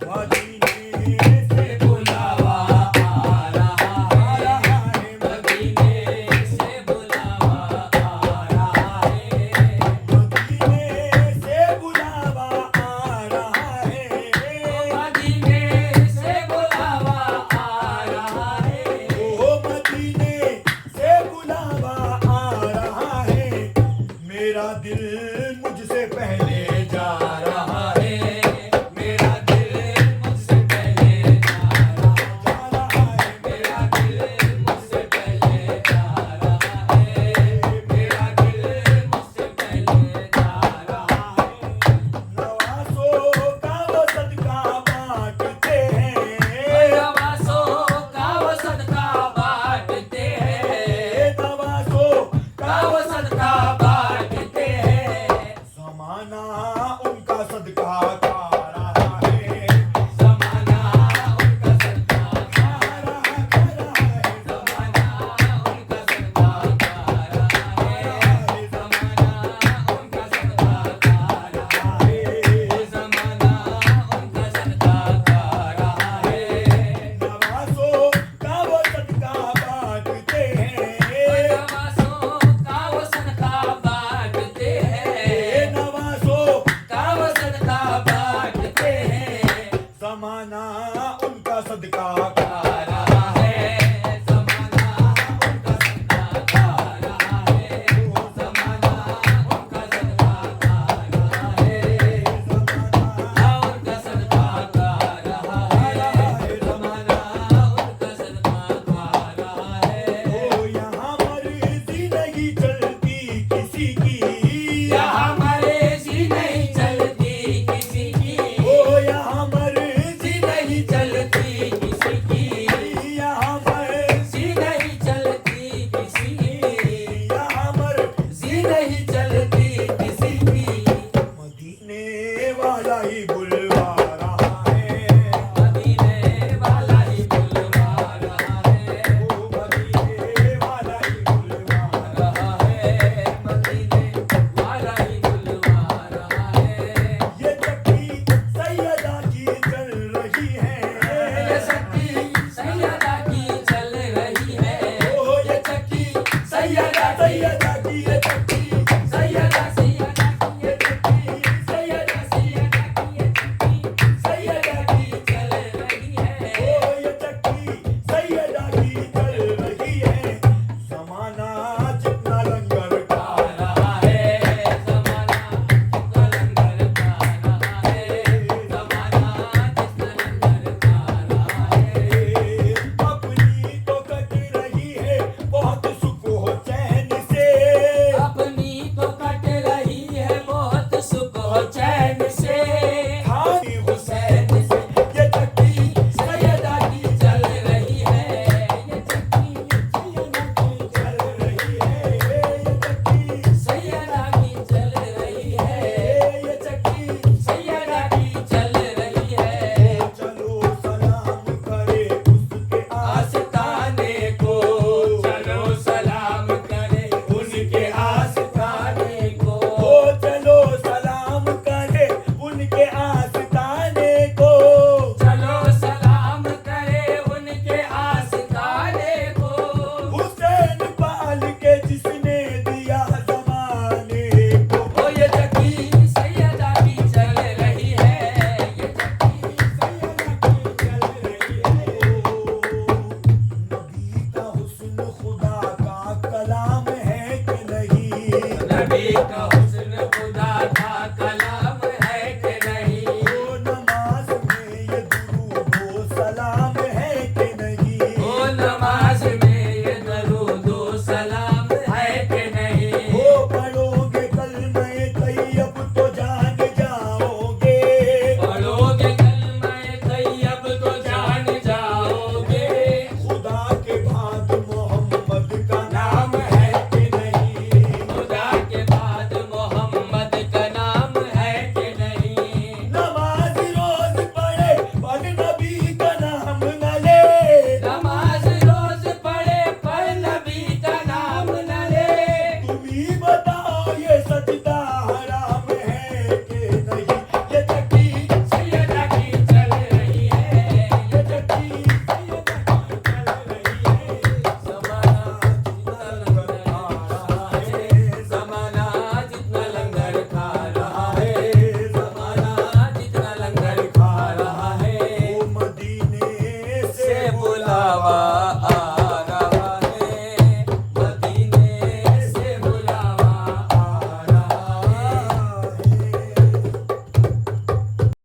मदीने से बुलावा आ रहा है, मदीने से बुलावा आ रहा है, मदीने से बुलावा आ रहा है, मदीने से बुलावा आ रहा है, ओ मदीने से बुलावा आ रहा है, मेरा दिल मुझसे पहले जा रहा है, मेरा दिल मुझसे पहले जा रहा है, मेरा दिल मुझसे पहले जा रहा है, मेरा दिल मुझसे पहले जा रहा है। नवासों का वो सदका बांटते हैं, नवासों का वो सदका बांटते हैं, नवासों का वो सदका बांटते हैं। ज़माना उनका सदका खा रहा है, ज़माना उनका सदका खा रहा है, ज़माना उनका सदका खा रहा है, ज़माना उनका सदका खा रहा है, ज़माना उनका सदका खा रहा है। नवासों का वो सदका बांटते हैं, नवासों का वो सदका बांटते हैं, नवासों का वो सदका बांटते हैं। ज़माना उनका सदका